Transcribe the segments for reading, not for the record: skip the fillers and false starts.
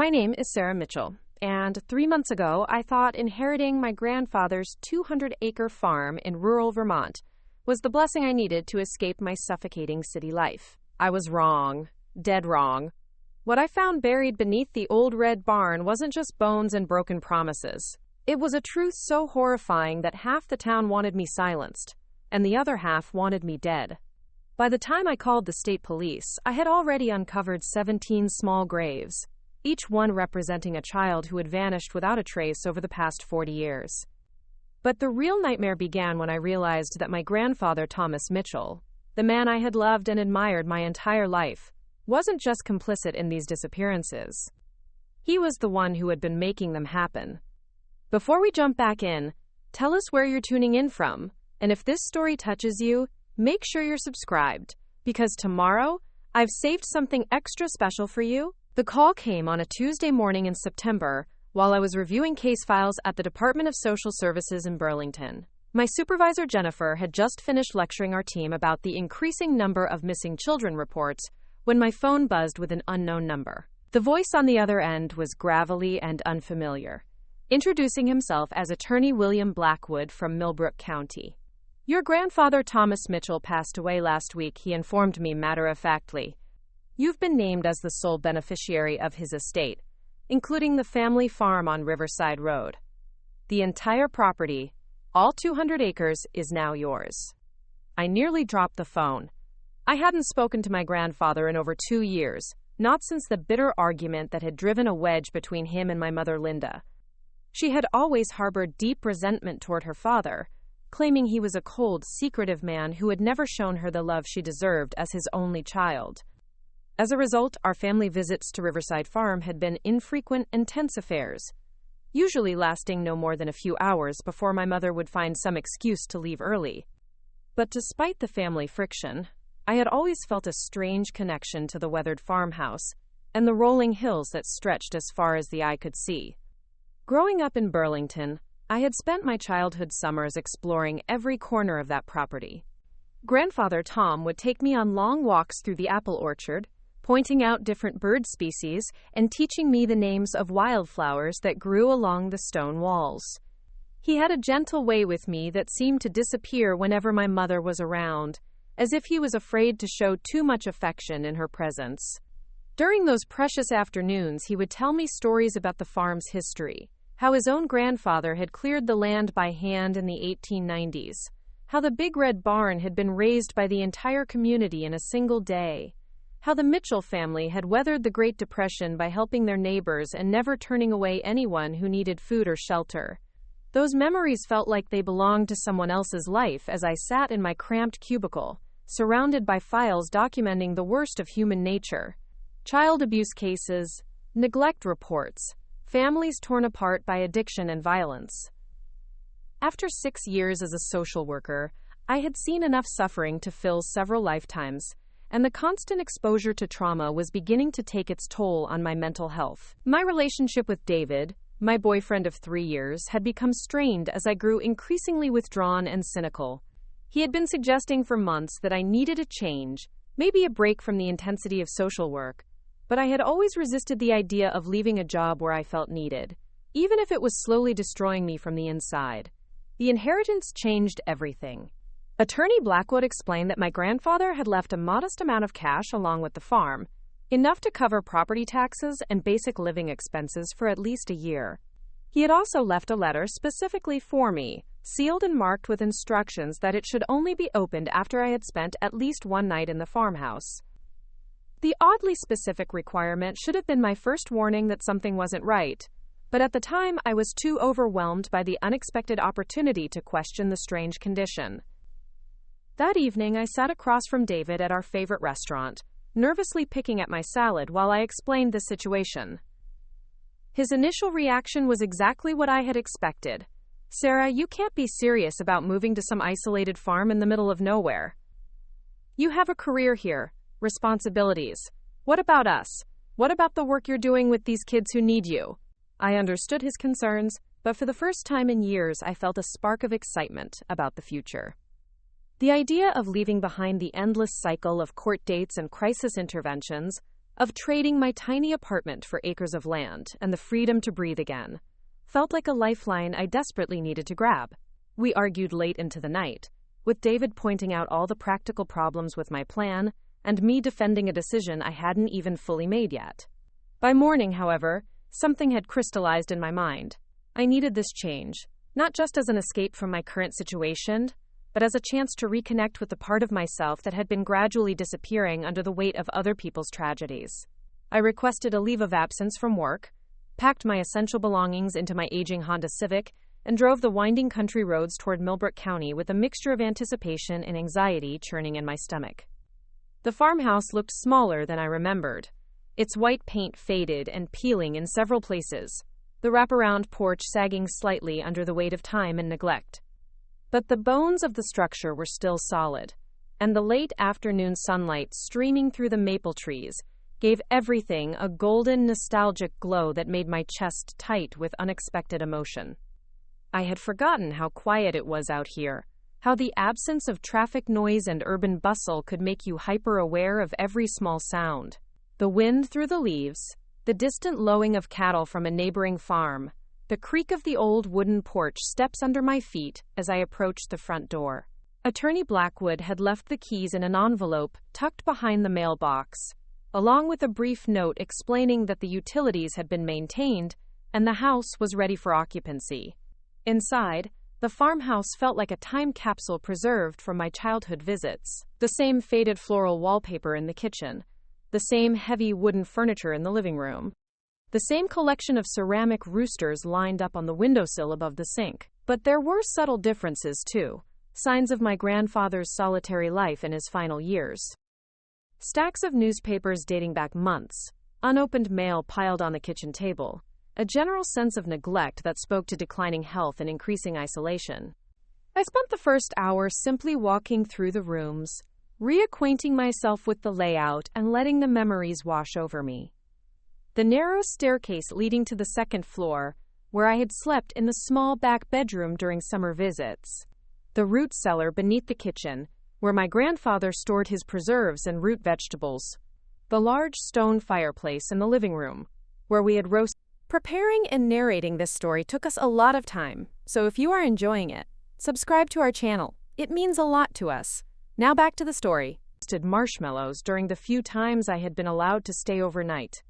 My name is Sarah Mitchell, and 3 months ago, I thought inheriting my grandfather's 200-acre farm in rural Vermont was the blessing I needed to escape my suffocating city life. I was wrong, dead wrong. What I found buried beneath the old red barn wasn't just bones and broken promises. It was a truth so horrifying that half the town wanted me silenced, and the other half wanted me dead. By the time I called the state police, I had already uncovered 17 small graves, each one representing a child who had vanished without a trace over the past 40 years. But the real nightmare began when I realized that my grandfather, Thomas Mitchell, the man I had loved and admired my entire life, wasn't just complicit in these disappearances. He was the one who had been making them happen. Before we jump back in, tell us where you're tuning in from, and if this story touches you, make sure you're subscribed, because tomorrow, I've saved something extra special for you. The call came on a Tuesday morning in September while I was reviewing case files at the Department of Social Services in Burlington. My supervisor, Jennifer, had just finished lecturing our team about the increasing number of missing children reports when my phone buzzed with an unknown number. The voice on the other end was gravelly and unfamiliar, introducing himself as Attorney William Blackwood from Millbrook County. "Your grandfather, Thomas Mitchell, passed away last week," he informed me matter-of-factly. "You've been named as the sole beneficiary of his estate, including the family farm on Riverside Road. The entire property, all 200 acres, is now yours." I nearly dropped the phone. I hadn't spoken to my grandfather in over 2 years, not since the bitter argument that had driven a wedge between him and my mother, Linda. She had always harbored deep resentment toward her father, claiming he was a cold, secretive man who had never shown her the love she deserved as his only child. As a result, our family visits to Riverside Farm had been infrequent and tense affairs, usually lasting no more than a few hours before my mother would find some excuse to leave early. But despite the family friction, I had always felt a strange connection to the weathered farmhouse and the rolling hills that stretched as far as the eye could see. Growing up in Burlington, I had spent my childhood summers exploring every corner of that property. Grandfather Tom would take me on long walks through the apple orchard, pointing out different bird species and teaching me the names of wildflowers that grew along the stone walls. He had a gentle way with me that seemed to disappear whenever my mother was around, as if he was afraid to show too much affection in her presence. During those precious afternoons, he would tell me stories about the farm's history, how his own grandfather had cleared the land by hand in the 1890s, how the big red barn had been raised by the entire community in a single day, how the Mitchell family had weathered the Great Depression by helping their neighbors and never turning away anyone who needed food or shelter. Those memories felt like they belonged to someone else's life as I sat in my cramped cubicle, surrounded by files documenting the worst of human nature: child abuse cases, neglect reports, families torn apart by addiction and violence. After 6 years as a social worker, I had seen enough suffering to fill several lifetimes, and the constant exposure to trauma was beginning to take its toll on my mental health. My relationship with David, my boyfriend of 3 years, had become strained as I grew increasingly withdrawn and cynical. He had been suggesting for months that I needed a change, maybe a break from the intensity of social work, but I had always resisted the idea of leaving a job where I felt needed, even if it was slowly destroying me from the inside. The inheritance changed everything. Attorney Blackwood explained that my grandfather had left a modest amount of cash along with the farm, enough to cover property taxes and basic living expenses for at least a year. He had also left a letter specifically for me, sealed and marked with instructions that it should only be opened after I had spent at least one night in the farmhouse. The oddly specific requirement should have been my first warning that something wasn't right, but at the time I was too overwhelmed by the unexpected opportunity to question the strange condition. That evening, I sat across from David at our favorite restaurant, nervously picking at my salad while I explained the situation. His initial reaction was exactly what I had expected. "Sarah, you can't be serious about moving to some isolated farm in the middle of nowhere. You have a career here, responsibilities. What about us? What about the work you're doing with these kids who need you?" I understood his concerns, but for the first time in years, I felt a spark of excitement about the future. The idea of leaving behind the endless cycle of court dates and crisis interventions, of trading my tiny apartment for acres of land and the freedom to breathe again, felt like a lifeline I desperately needed to grab. We argued late into the night, with David pointing out all the practical problems with my plan and me defending a decision I hadn't even fully made yet. By morning, however, something had crystallized in my mind. I needed this change, not just as an escape from my current situation, but as a chance to reconnect with the part of myself that had been gradually disappearing under the weight of other people's tragedies. I requested a leave of absence from work, packed my essential belongings into my aging Honda Civic, and drove the winding country roads toward Millbrook County with a mixture of anticipation and anxiety churning in my stomach. The farmhouse looked smaller than I remembered, its white paint faded and peeling in several places, the wraparound porch sagging slightly under the weight of time and neglect. But the bones of the structure were still solid, and the late afternoon sunlight streaming through the maple trees gave everything a golden, nostalgic glow that made my chest tight with unexpected emotion. I had forgotten how quiet it was out here, how the absence of traffic noise and urban bustle could make you hyper-aware of every small sound. The wind through the leaves, the distant lowing of cattle from a neighboring farm, the creak of the old wooden porch steps under my feet as I approached the front door. Attorney Blackwood had left the keys in an envelope tucked behind the mailbox, along with a brief note explaining that the utilities had been maintained and the house was ready for occupancy. Inside, the farmhouse felt like a time capsule preserved from my childhood visits. The same faded floral wallpaper in the kitchen, the same heavy wooden furniture in the living room, the same collection of ceramic roosters lined up on the windowsill above the sink. But there were subtle differences too, signs of my grandfather's solitary life in his final years. Stacks of newspapers dating back months, unopened mail piled on the kitchen table, a general sense of neglect that spoke to declining health and increasing isolation. I spent the first hour simply walking through the rooms, reacquainting myself with the layout and letting the memories wash over me. The narrow staircase leading to the second floor, where I had slept in the small back bedroom during summer visits. The root cellar beneath the kitchen, where my grandfather stored his preserves and root vegetables. The large stone fireplace in the living room, where we had roasted. Preparing and narrating this story took us a lot of time, so if you are enjoying it, subscribe to our channel. It means a lot to us. Now back to the story. Roasted marshmallows during the few times I had been allowed to stay overnight.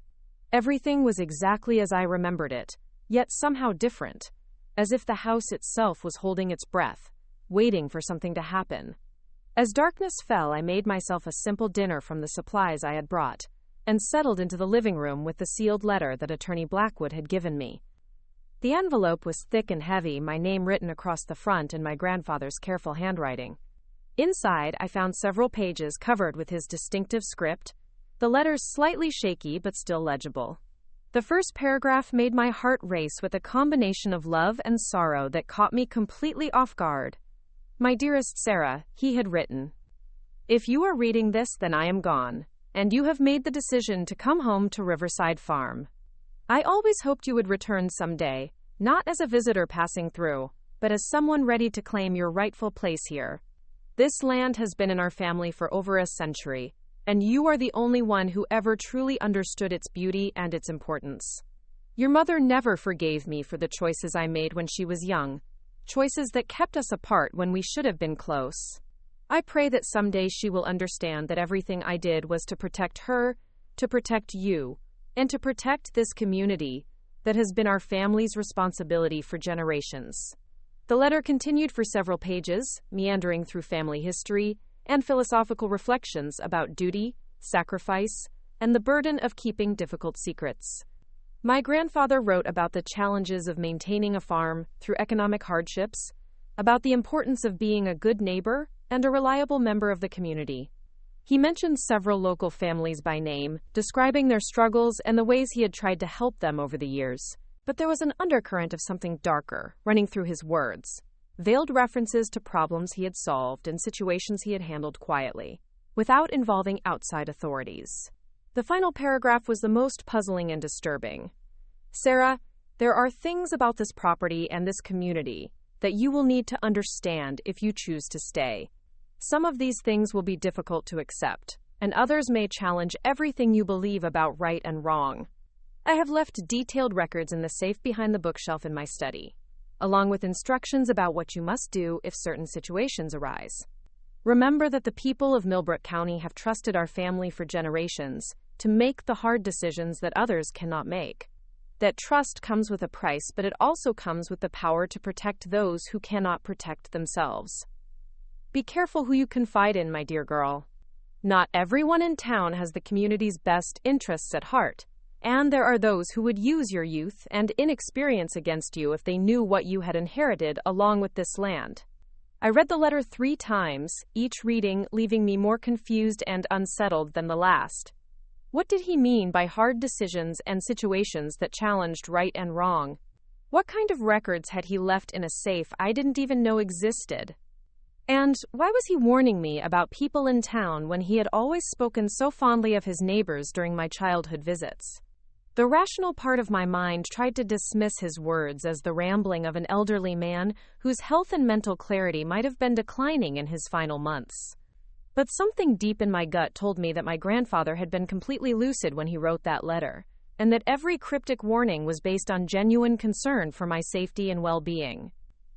Everything was exactly as I remembered it, yet somehow different, as if the house itself was holding its breath, waiting for something to happen. As darkness fell, I made myself a simple dinner from the supplies I had brought, and settled into the living room with the sealed letter that Attorney Blackwood had given me. The envelope was thick and heavy, my name written across the front in my grandfather's careful handwriting. Inside, I found several pages covered with his distinctive script, the letters slightly shaky but still legible. The first paragraph made my heart race with a combination of love and sorrow that caught me completely off guard. "My dearest Sarah," he had written, "if you are reading this, then I am gone, and you have made the decision to come home to Riverside Farm. I always hoped you would return someday, not as a visitor passing through, but as someone ready to claim your rightful place here. This land has been in our family for over a century, and you are the only one who ever truly understood its beauty and its importance. Your mother never forgave me for the choices I made when she was young, choices that kept us apart when we should have been close. I pray that someday she will understand that everything I did was to protect her, to protect you, and to protect this community that has been our family's responsibility for generations." The letter continued for several pages, meandering through family history and philosophical reflections about duty, sacrifice, and the burden of keeping difficult secrets. My grandfather wrote about the challenges of maintaining a farm through economic hardships, about the importance of being a good neighbor and a reliable member of the community. He mentioned several local families by name, describing their struggles and the ways he had tried to help them over the years. But there was an undercurrent of something darker running through his words, veiled references to problems he had solved and situations he had handled quietly, without involving outside authorities. The final paragraph was the most puzzling and disturbing. "Sarah, there are things about this property and this community that you will need to understand if you choose to stay. Some of these things will be difficult to accept, and others may challenge everything you believe about right and wrong. I have left detailed records in the safe behind the bookshelf in my study, along with instructions about what you must do if certain situations arise. Remember that the people of Millbrook County have trusted our family for generations to make the hard decisions that others cannot make. That trust comes with a price, but it also comes with the power to protect those who cannot protect themselves. Be careful who you confide in, my dear girl. Not everyone in town has the community's best interests at heart, and there are those who would use your youth and inexperience against you if they knew what you had inherited along with this land. I read the letter 3 times, each reading leaving me more confused and unsettled than the last. What did he mean by hard decisions and situations that challenged right and wrong? What kind of records had he left in a safe I didn't even know existed? And why was he warning me about people in town when he had always spoken so fondly of his neighbors during my childhood visits? The rational part of my mind tried to dismiss his words as the rambling of an elderly man whose health and mental clarity might have been declining in his final months. But something deep in my gut told me that my grandfather had been completely lucid when he wrote that letter, and that every cryptic warning was based on genuine concern for my safety and well-being.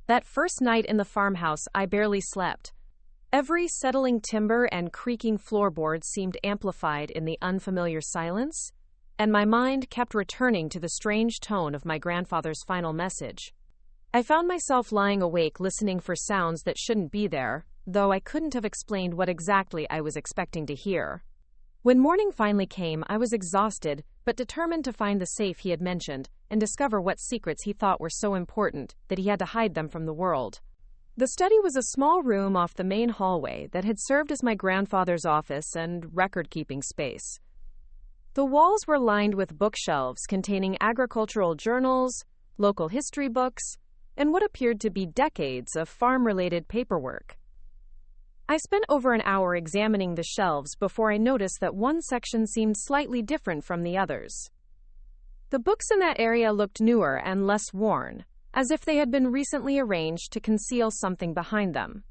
That first night in the farmhouse, I barely slept. Every settling timber and creaking floorboards seemed amplified in the unfamiliar silence, and my mind kept returning to the strange tone of my grandfather's final message. I found myself lying awake listening for sounds that shouldn't be there, though I couldn't have explained what exactly I was expecting to hear. When morning finally came, I was exhausted, but determined to find the safe he had mentioned and discover what secrets he thought were so important that he had to hide them from the world. The study was a small room off the main hallway that had served as my grandfather's office and record-keeping space. The walls were lined with bookshelves containing agricultural journals, local history books, and what appeared to be decades of farm-related paperwork. I spent over an hour examining the shelves before I noticed that one section seemed slightly different from the others. The books in that area looked newer and less worn, as if they had been recently arranged to conceal something behind them.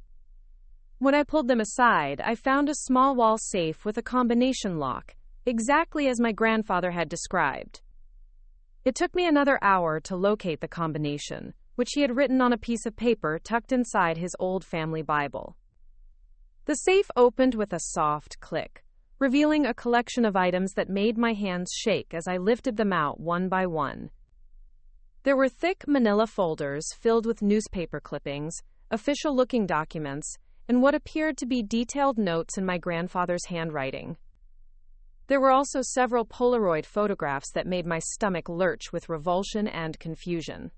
When I pulled them aside, I found a small wall safe with a combination lock, exactly as my grandfather had described. It took me another hour to locate the combination, which he had written on a piece of paper tucked inside his old family Bible. The safe opened with a soft click, revealing a collection of items that made my hands shake as I lifted them out one by one. There were thick manila folders filled with newspaper clippings, official-looking documents, and what appeared to be detailed notes in my grandfather's handwriting. There were also several Polaroid photographs that made my stomach lurch with revulsion and confusion.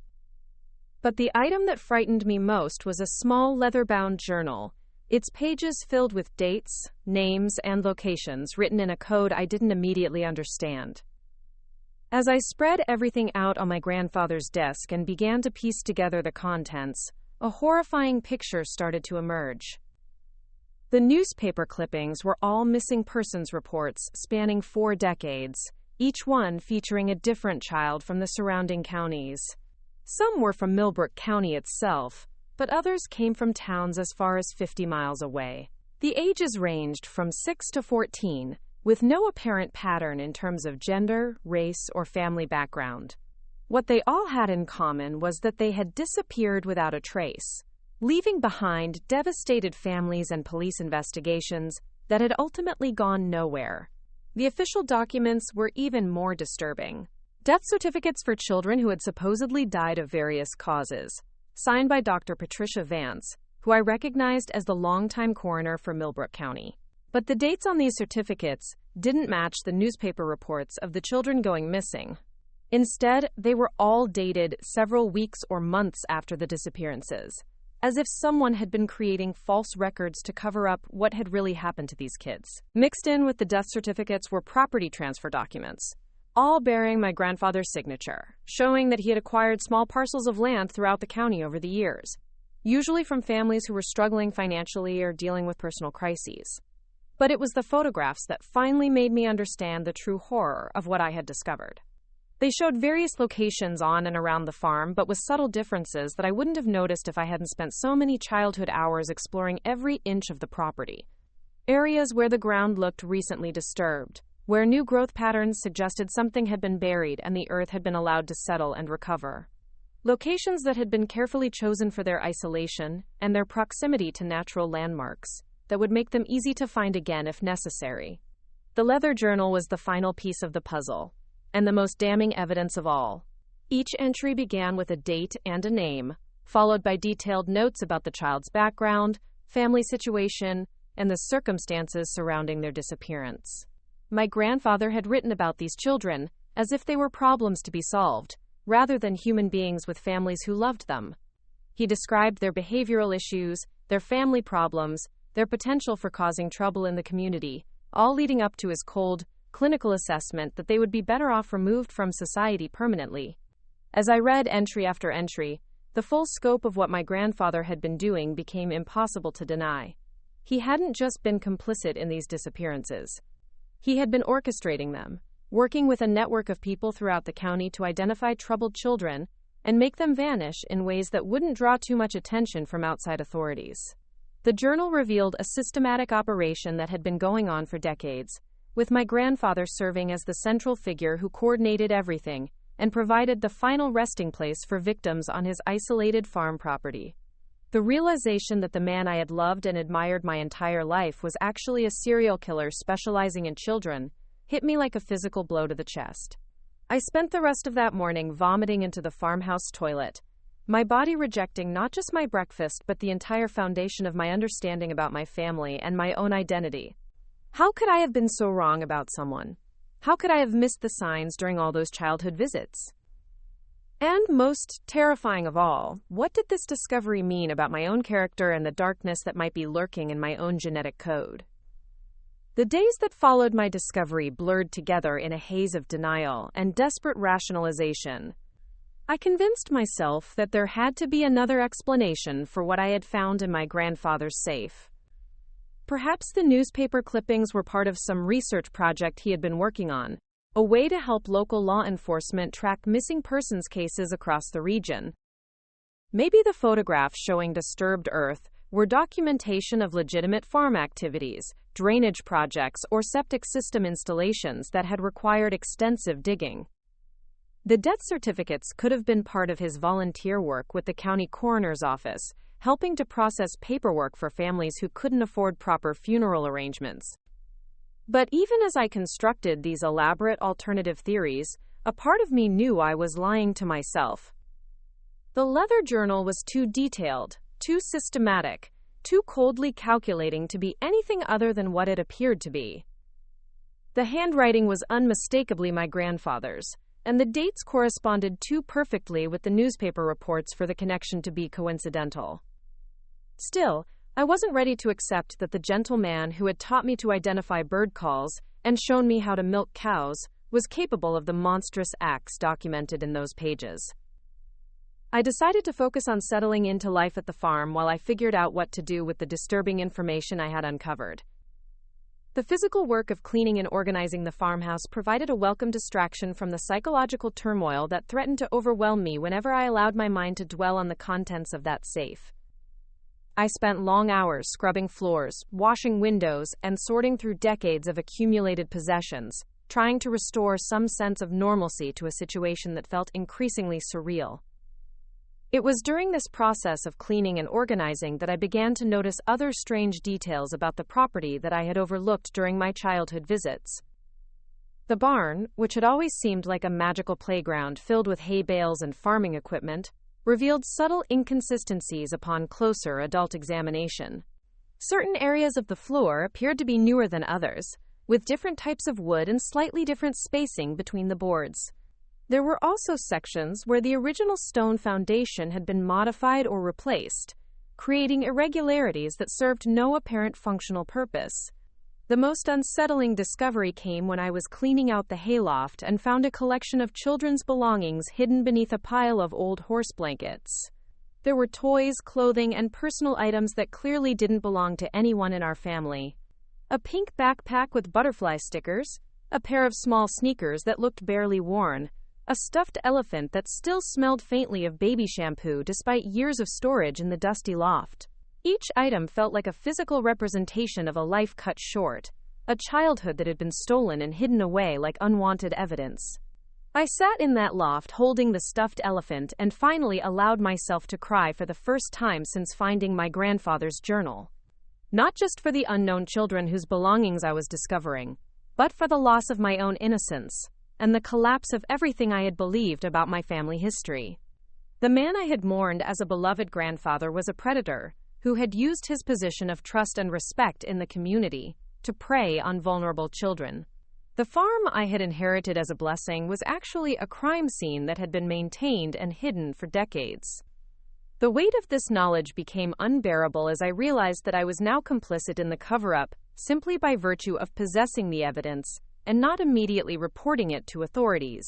But the item that frightened me most was a small leather-bound journal, its pages filled with dates, names, and locations written in a code I didn't immediately understand. As I spread everything out on my grandfather's desk and began to piece together the contents, a horrifying picture started to emerge. The newspaper clippings were all missing persons reports spanning 4 decades, each one featuring a different child from the surrounding counties. Some were from Millbrook County itself, but others came from towns as far as 50 miles away. The ages ranged from 6 to 14, with no apparent pattern in terms of gender, race, or family background. What they all had in common was that they had disappeared without a trace, leaving behind devastated families and police investigations that had ultimately gone nowhere. The official documents were even more disturbing. Death certificates for children who had supposedly died of various causes, signed by Dr. Patricia Vance, who I recognized as the longtime coroner for Millbrook County. But the dates on these certificates didn't match the newspaper reports of the children going missing. Instead, they were all dated several weeks or months after the disappearances, as if someone had been creating false records to cover up what had really happened to these kids. Mixed in with the death certificates were property transfer documents, all bearing my grandfather's signature, showing that he had acquired small parcels of land throughout the county over the years, usually from families who were struggling financially or dealing with personal crises. But it was the photographs that finally made me understand the true horror of what I had discovered. They showed various locations on and around the farm, but with subtle differences that I wouldn't have noticed if I hadn't spent so many childhood hours exploring every inch of the property. Areas where the ground looked recently disturbed, where new growth patterns suggested something had been buried and the earth had been allowed to settle and recover. Locations that had been carefully chosen for their isolation and their proximity to natural landmarks that would make them easy to find again if necessary. The leather journal was the final piece of the puzzle, and the most damning evidence of all. Each entry began with a date and a name, followed by detailed notes about the child's background, family situation, and the circumstances surrounding their disappearance. My grandfather had written about these children as if they were problems to be solved, rather than human beings with families who loved them. He described their behavioral issues, their family problems, their potential for causing trouble in the community, all leading up to his cold, clinical assessment that they would be better off removed from society permanently. As I read entry after entry, the full scope of what my grandfather had been doing became impossible to deny. He hadn't just been complicit in these disappearances. He had been orchestrating them, working with a network of people throughout the county to identify troubled children and make them vanish in ways that wouldn't draw too much attention from outside authorities. The journal revealed a systematic operation that had been going on for decades, with my grandfather serving as the central figure who coordinated everything and provided the final resting place for victims on his isolated farm property. The realization that the man I had loved and admired my entire life was actually a serial killer specializing in children hit me like a physical blow to the chest. I spent the rest of that morning vomiting into the farmhouse toilet, my body rejecting not just my breakfast but the entire foundation of my understanding about my family and my own identity. How could I have been so wrong about someone? How could I have missed the signs during all those childhood visits? And most terrifying of all, what did this discovery mean about my own character and the darkness that might be lurking in my own genetic code? The days that followed my discovery blurred together in a haze of denial and desperate rationalization. I convinced myself that there had to be another explanation for what I had found in my grandfather's safe. Perhaps the newspaper clippings were part of some research project he had been working on, a way to help local law enforcement track missing persons cases across the region. Maybe the photographs showing disturbed earth were documentation of legitimate farm activities, drainage projects, or septic system installations that had required extensive digging. The death certificates could have been part of his volunteer work with the county coroner's office, helping to process paperwork for families who couldn't afford proper funeral arrangements. But even as I constructed these elaborate alternative theories, a part of me knew I was lying to myself. The leather journal was too detailed, too systematic, too coldly calculating to be anything other than what it appeared to be. The handwriting was unmistakably my grandfather's, and the dates corresponded too perfectly with the newspaper reports for the connection to be coincidental. Still, I wasn't ready to accept that the gentle man who had taught me to identify bird calls and shown me how to milk cows was capable of the monstrous acts documented in those pages. I decided to focus on settling into life at the farm while I figured out what to do with the disturbing information I had uncovered. The physical work of cleaning and organizing the farmhouse provided a welcome distraction from the psychological turmoil that threatened to overwhelm me whenever I allowed my mind to dwell on the contents of that safe. I spent long hours scrubbing floors, washing windows, and sorting through decades of accumulated possessions, trying to restore some sense of normalcy to a situation that felt increasingly surreal. It was during this process of cleaning and organizing that I began to notice other strange details about the property that I had overlooked during my childhood visits. The barn, which had always seemed like a magical playground filled with hay bales and farming equipment, revealed subtle inconsistencies upon closer adult examination. Certain areas of the floor appeared to be newer than others, with different types of wood and slightly different spacing between the boards. There were also sections where the original stone foundation had been modified or replaced, creating irregularities that served no apparent functional purpose. The most unsettling discovery came when I was cleaning out the hayloft and found a collection of children's belongings hidden beneath a pile of old horse blankets. There were toys, clothing, and personal items that clearly didn't belong to anyone in our family. A pink backpack with butterfly stickers, a pair of small sneakers that looked barely worn, a stuffed elephant that still smelled faintly of baby shampoo despite years of storage in the dusty loft. Each item felt like a physical representation of a life cut short, a childhood that had been stolen and hidden away like unwanted evidence. I sat in that loft holding the stuffed elephant and finally allowed myself to cry for the first time since finding my grandfather's journal. Not just for the unknown children whose belongings I was discovering, but for the loss of my own innocence and the collapse of everything I had believed about my family history. The man I had mourned as a beloved grandfather was a predator who had used his position of trust and respect in the community to prey on vulnerable children. The farm I had inherited as a blessing was actually a crime scene that had been maintained and hidden for decades. The weight of this knowledge became unbearable as I realized that I was now complicit in the cover-up simply by virtue of possessing the evidence and not immediately reporting it to authorities.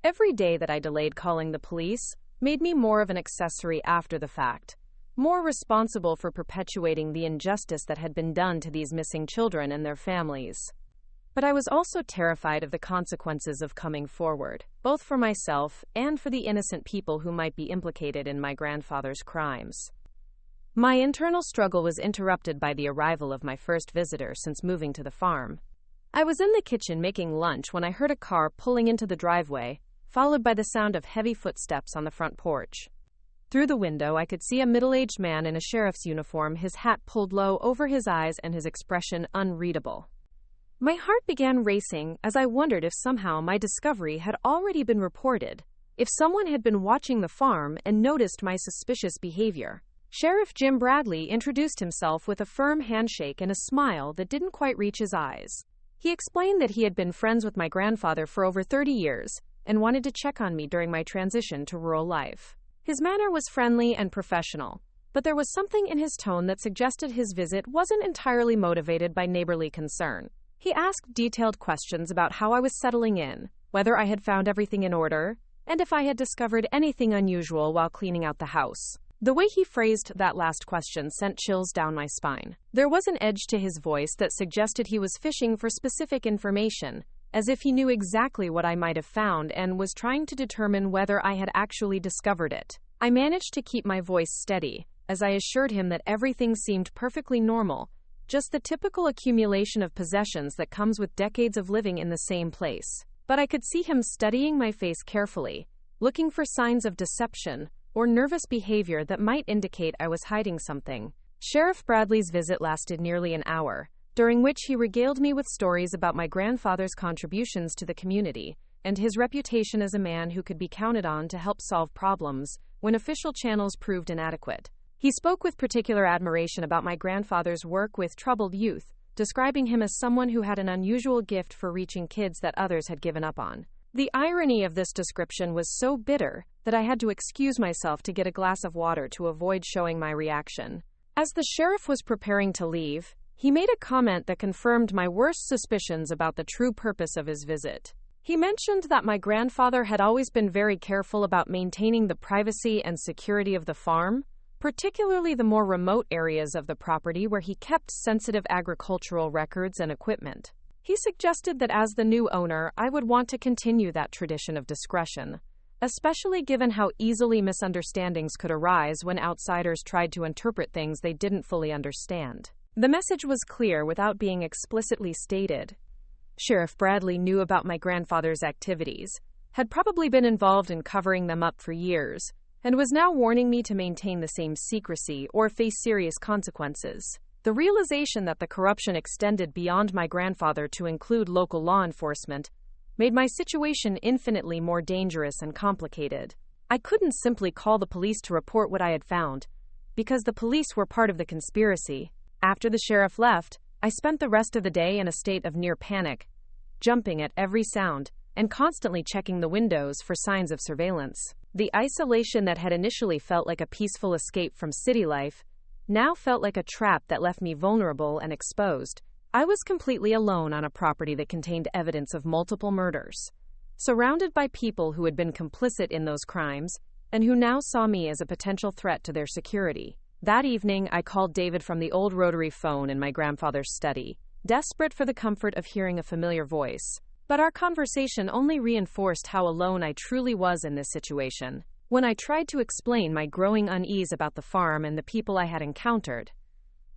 Every day that I delayed calling the police made me more of an accessory after the fact, more responsible for perpetuating the injustice that had been done to these missing children and their families. But I was also terrified of the consequences of coming forward, both for myself and for the innocent people who might be implicated in my grandfather's crimes. My internal struggle was interrupted by the arrival of my first visitor since moving to the farm. I was in the kitchen making lunch when I heard a car pulling into the driveway, followed by the sound of heavy footsteps on the front porch. Through the window, I could see a middle-aged man in a sheriff's uniform, his hat pulled low over his eyes and his expression unreadable. My heart began racing as I wondered if somehow my discovery had already been reported, if someone had been watching the farm and noticed my suspicious behavior. Sheriff Jim Bradley introduced himself with a firm handshake and a smile that didn't quite reach his eyes. He explained that he had been friends with my grandfather for over 30 years and wanted to check on me during my transition to rural life. His manner was friendly and professional, but there was something in his tone that suggested his visit wasn't entirely motivated by neighborly concern. He asked detailed questions about how I was settling in, whether I had found everything in order, and if I had discovered anything unusual while cleaning out the house. The way he phrased that last question sent chills down my spine. There was an edge to his voice that suggested he was fishing for specific information, as if he knew exactly what I might have found and was trying to determine whether I had actually discovered it. I managed to keep my voice steady, as I assured him that everything seemed perfectly normal, just the typical accumulation of possessions that comes with decades of living in the same place. But I could see him studying my face carefully, looking for signs of deception or nervous behavior that might indicate I was hiding something. Sheriff Bradley's visit lasted nearly an hour, during which he regaled me with stories about my grandfather's contributions to the community and his reputation as a man who could be counted on to help solve problems when official channels proved inadequate. He spoke with particular admiration about my grandfather's work with troubled youth, describing him as someone who had an unusual gift for reaching kids that others had given up on. The irony of this description was so bitter that I had to excuse myself to get a glass of water to avoid showing my reaction. As the sheriff was preparing to leave, he made a comment that confirmed my worst suspicions about the true purpose of his visit. He mentioned that my grandfather had always been very careful about maintaining the privacy and security of the farm, particularly the more remote areas of the property where he kept sensitive agricultural records and equipment. He suggested that as the new owner, I would want to continue that tradition of discretion, especially given how easily misunderstandings could arise when outsiders tried to interpret things they didn't fully understand. The message was clear without being explicitly stated. Sheriff Bradley knew about my grandfather's activities, had probably been involved in covering them up for years, and was now warning me to maintain the same secrecy or face serious consequences. The realization that the corruption extended beyond my grandfather to include local law enforcement made my situation infinitely more dangerous and complicated. I couldn't simply call the police to report what I had found, because the police were part of the conspiracy. After the sheriff left, I spent the rest of the day in a state of near panic, jumping at every sound and constantly checking the windows for signs of surveillance. The isolation that had initially felt like a peaceful escape from city life now felt like a trap that left me vulnerable and exposed. I was completely alone on a property that contained evidence of multiple murders, surrounded by people who had been complicit in those crimes and who now saw me as a potential threat to their security. That evening, I called David from the old rotary phone in my grandfather's study, desperate for the comfort of hearing a familiar voice. But our conversation only reinforced how alone I truly was in this situation. When I tried to explain my growing unease about the farm and the people I had encountered,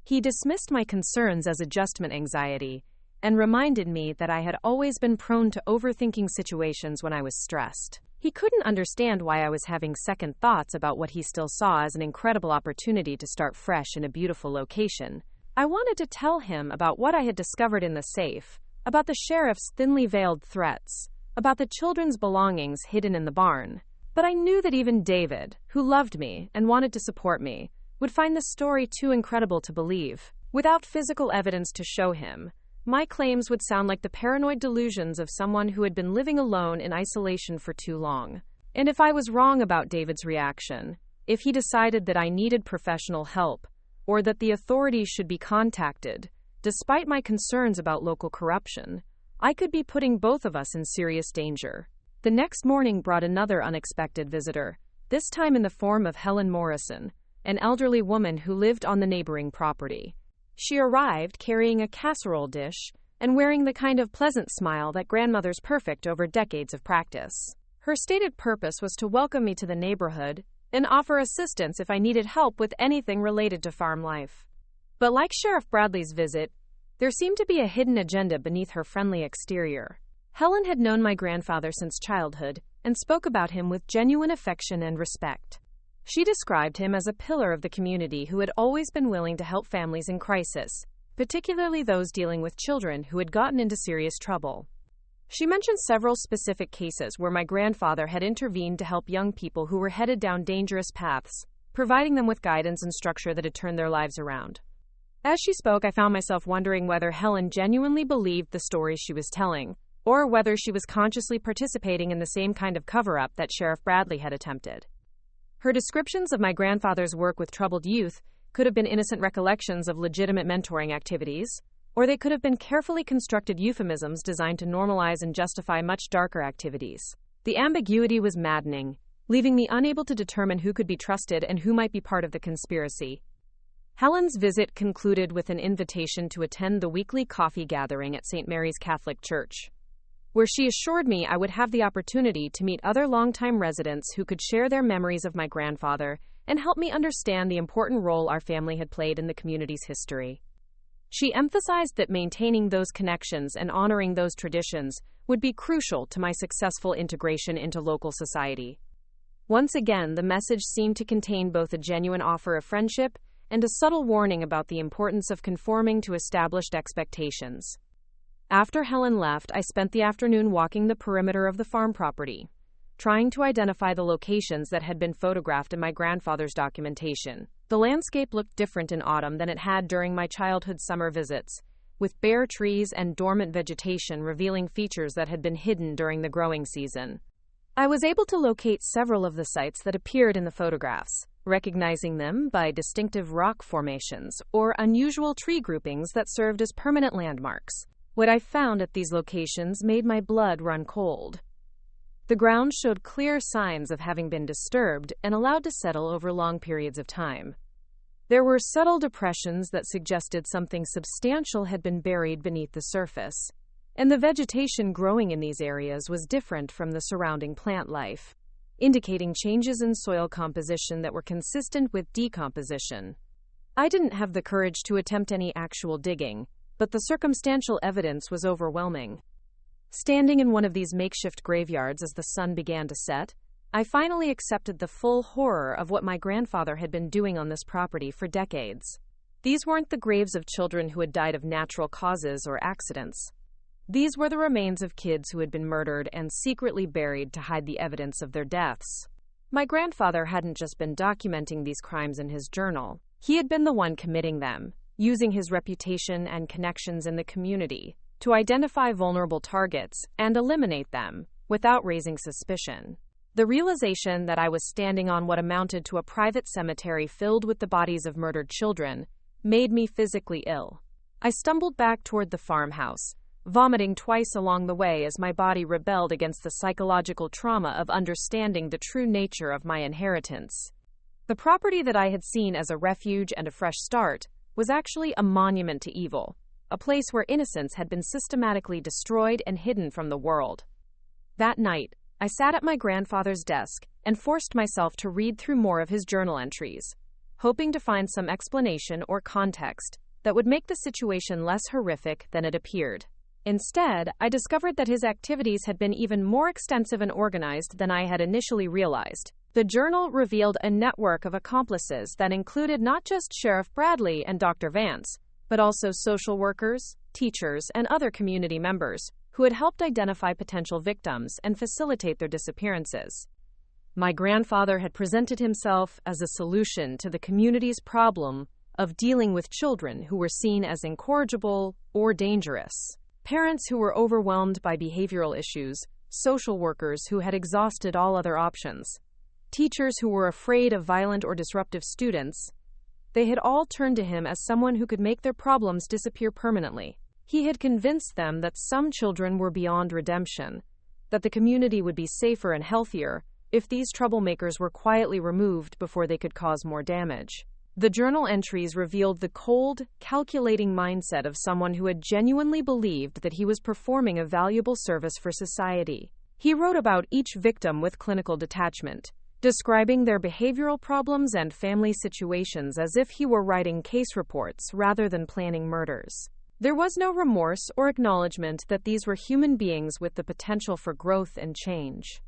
he dismissed my concerns as adjustment anxiety and reminded me that I had always been prone to overthinking situations when I was stressed. He couldn't understand why I was having second thoughts about what he still saw as an incredible opportunity to start fresh in a beautiful location. I wanted to tell him about what I had discovered in the safe, about the sheriff's thinly veiled threats, about the children's belongings hidden in the barn. But I knew that even David, who loved me and wanted to support me, would find the story too incredible to believe. Without physical evidence to show him, my claims would sound like the paranoid delusions of someone who had been living alone in isolation for too long. And if I was wrong about David's reaction, if he decided that I needed professional help, or that the authorities should be contacted, despite my concerns about local corruption, I could be putting both of us in serious danger. The next morning brought another unexpected visitor, this time in the form of Helen Morrison, an elderly woman who lived on the neighboring property. She arrived carrying a casserole dish and wearing the kind of pleasant smile that grandmothers perfect over decades of practice. Her stated purpose was to welcome me to the neighborhood and offer assistance if I needed help with anything related to farm life. But like Sheriff Bradley's visit, there seemed to be a hidden agenda beneath her friendly exterior. Helen had known my grandfather since childhood and spoke about him with genuine affection and respect. She described him as a pillar of the community who had always been willing to help families in crisis, particularly those dealing with children who had gotten into serious trouble. She mentioned several specific cases where my grandfather had intervened to help young people who were headed down dangerous paths, providing them with guidance and structure that had turned their lives around. As she spoke, I found myself wondering whether Helen genuinely believed the stories she was telling, or whether she was consciously participating in the same kind of cover-up that Sheriff Bradley had attempted. Her descriptions of my grandfather's work with troubled youth could have been innocent recollections of legitimate mentoring activities, or they could have been carefully constructed euphemisms designed to normalize and justify much darker activities. The ambiguity was maddening, leaving me unable to determine who could be trusted and who might be part of the conspiracy. Helen's visit concluded with an invitation to attend the weekly coffee gathering at St. Mary's Catholic Church, where she assured me I would have the opportunity to meet other longtime residents who could share their memories of my grandfather and help me understand the important role our family had played in the community's history. She emphasized that maintaining those connections and honoring those traditions would be crucial to my successful integration into local society. Once again, the message seemed to contain both a genuine offer of friendship and a subtle warning about the importance of conforming to established expectations. After Helen left, I spent the afternoon walking the perimeter of the farm property, trying to identify the locations that had been photographed in my grandfather's documentation. The landscape looked different in autumn than it had during my childhood summer visits, with bare trees and dormant vegetation revealing features that had been hidden during the growing season. I was able to locate several of the sites that appeared in the photographs, recognizing them by distinctive rock formations or unusual tree groupings that served as permanent landmarks. What I found at these locations made my blood run cold. The ground showed clear signs of having been disturbed and allowed to settle over long periods of time. There were subtle depressions that suggested something substantial had been buried beneath the surface, and the vegetation growing in these areas was different from the surrounding plant life, indicating changes in soil composition that were consistent with decomposition. I didn't have the courage to attempt any actual digging, but the circumstantial evidence was overwhelming. Standing in one of these makeshift graveyards as the sun began to set, I finally accepted the full horror of what my grandfather had been doing on this property for decades. These weren't the graves of children who had died of natural causes or accidents. These were the remains of kids who had been murdered and secretly buried to hide the evidence of their deaths. My grandfather hadn't just been documenting these crimes in his journal. He had been the one committing them, using his reputation and connections in the community to identify vulnerable targets and eliminate them without raising suspicion. The realization that I was standing on what amounted to a private cemetery filled with the bodies of murdered children made me physically ill. I stumbled back toward the farmhouse, vomiting twice along the way as my body rebelled against the psychological trauma of understanding the true nature of my inheritance. The property that I had seen as a refuge and a fresh start was actually a monument to evil, a place where innocence had been systematically destroyed and hidden from the world. That night, I sat at my grandfather's desk and forced myself to read through more of his journal entries, hoping to find some explanation or context that would make the situation less horrific than it appeared. Instead, I discovered that his activities had been even more extensive and organized than I had initially realized. The journal revealed a network of accomplices that included not just Sheriff Bradley and Dr. Vance, but also social workers, teachers, and other community members who had helped identify potential victims and facilitate their disappearances. My grandfather had presented himself as a solution to the community's problem of dealing with children who were seen as incorrigible or dangerous, parents who were overwhelmed by behavioral issues, social workers who had exhausted all other options, teachers who were afraid of violent or disruptive students. They had all turned to him as someone who could make their problems disappear permanently. He had convinced them that some children were beyond redemption, that the community would be safer and healthier if these troublemakers were quietly removed before they could cause more damage. The journal entries revealed the cold, calculating mindset of someone who had genuinely believed that he was performing a valuable service for society. He wrote about each victim with clinical detachment, describing their behavioral problems and family situations as if he were writing case reports rather than planning murders. There was no remorse or acknowledgement that these were human beings with the potential for growth and change.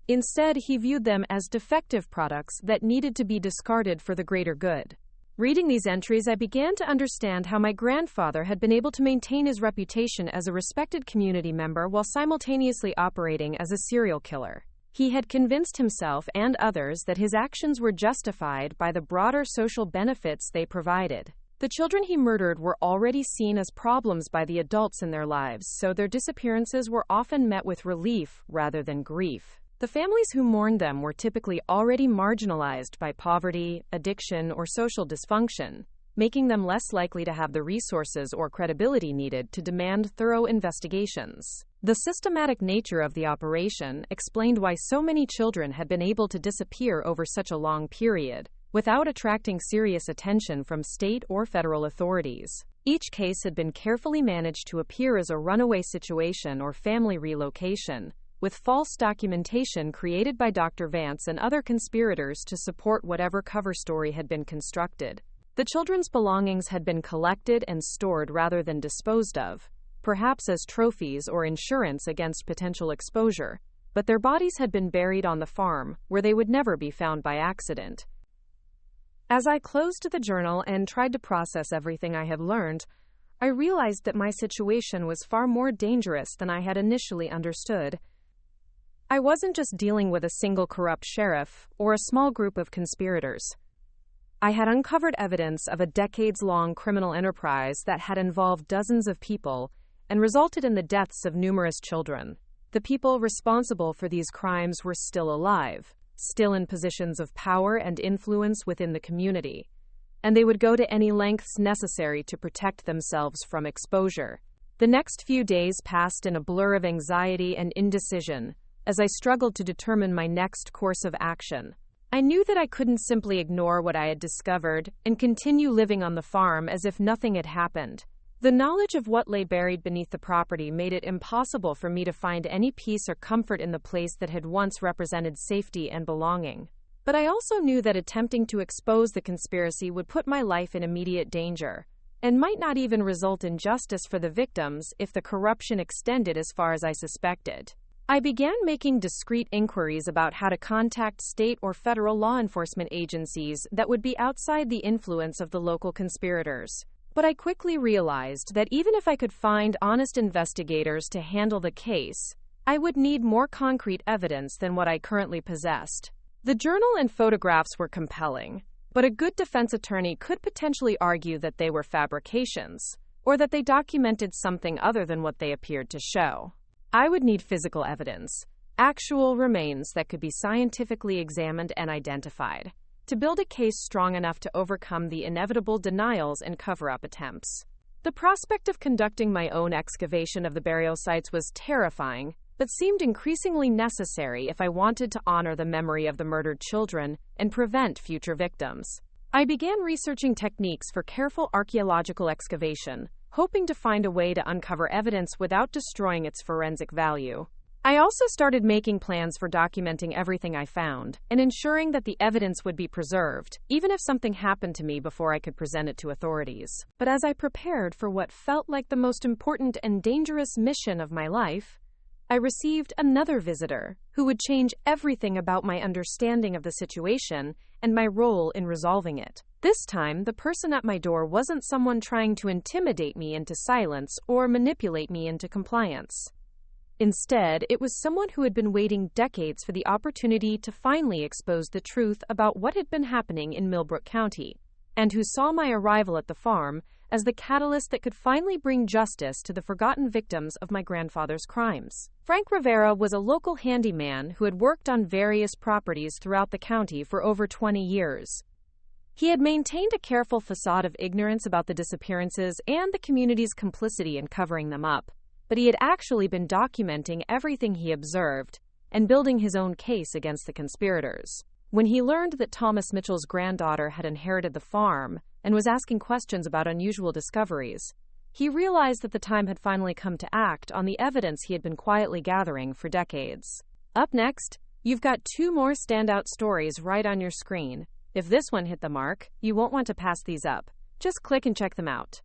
Instead, he viewed them as defective products that needed to be discarded for the greater good. Reading these entries, I began to understand how my grandfather had been able to maintain his reputation as a respected community member while simultaneously operating as a serial killer. He had convinced himself and others that his actions were justified by the broader social benefits they provided. The children he murdered were already seen as problems by the adults in their lives, so their disappearances were often met with relief rather than grief. The families who mourned them were typically already marginalized by poverty, addiction, or social dysfunction, making them less likely to have the resources or credibility needed to demand thorough investigations. The systematic nature of the operation explained why so many children had been able to disappear over such a long period, without attracting serious attention from state or federal authorities. Each case had been carefully managed to appear as a runaway situation or family relocation, with false documentation created by Dr. Vance and other conspirators to support whatever cover story had been constructed. The children's belongings had been collected and stored rather than disposed of, perhaps as trophies or insurance against potential exposure, but their bodies had been buried on the farm, where they would never be found by accident. As I closed the journal and tried to process everything I had learned, I realized that my situation was far more dangerous than I had initially understood. I wasn't just dealing with a single corrupt sheriff or a small group of conspirators. I had uncovered evidence of a decades-long criminal enterprise that had involved dozens of people and resulted in the deaths of numerous children. The people responsible for these crimes were still alive, still in positions of power and influence within the community, and they would go to any lengths necessary to protect themselves from exposure. The next few days passed in a blur of anxiety and indecision, as I struggled to determine my next course of action. I knew that I couldn't simply ignore what I had discovered and continue living on the farm as if nothing had happened. The knowledge of what lay buried beneath the property made it impossible for me to find any peace or comfort in the place that had once represented safety and belonging. But I also knew that attempting to expose the conspiracy would put my life in immediate danger, and might not even result in justice for the victims if the corruption extended as far as I suspected. I began making discreet inquiries about how to contact state or federal law enforcement agencies that would be outside the influence of the local conspirators. But I quickly realized that even if I could find honest investigators to handle the case, I would need more concrete evidence than what I currently possessed. The journal and photographs were compelling, but a good defense attorney could potentially argue that they were fabrications, or that they documented something other than what they appeared to show. I would need physical evidence, actual remains that could be scientifically examined and identified, to build a case strong enough to overcome the inevitable denials and cover-up attempts. The prospect of conducting my own excavation of the burial sites was terrifying, but seemed increasingly necessary if I wanted to honor the memory of the murdered children and prevent future victims. I began researching techniques for careful archaeological excavation, hoping to find a way to uncover evidence without destroying its forensic value. I also started making plans for documenting everything I found and ensuring that the evidence would be preserved, even if something happened to me before I could present it to authorities. But as I prepared for what felt like the most important and dangerous mission of my life, I received another visitor who would change everything about my understanding of the situation and my role in resolving it. This time, the person at my door wasn't someone trying to intimidate me into silence or manipulate me into compliance. Instead, it was someone who had been waiting decades for the opportunity to finally expose the truth about what had been happening in Millbrook County, and who saw my arrival at the farm as the catalyst that could finally bring justice to the forgotten victims of my grandfather's crimes. Frank Rivera was a local handyman who had worked on various properties throughout the county for over 20 years. He had maintained a careful facade of ignorance about the disappearances and the community's complicity in covering them up, but he had actually been documenting everything he observed and building his own case against the conspirators. When he learned that Thomas Mitchell's granddaughter had inherited the farm and was asking questions about unusual discoveries, he realized that the time had finally come to act on the evidence he had been quietly gathering for decades. Up next, you've got 2 more standout stories right on your screen. If this one hit the mark, you won't want to pass these up. Just click and check them out.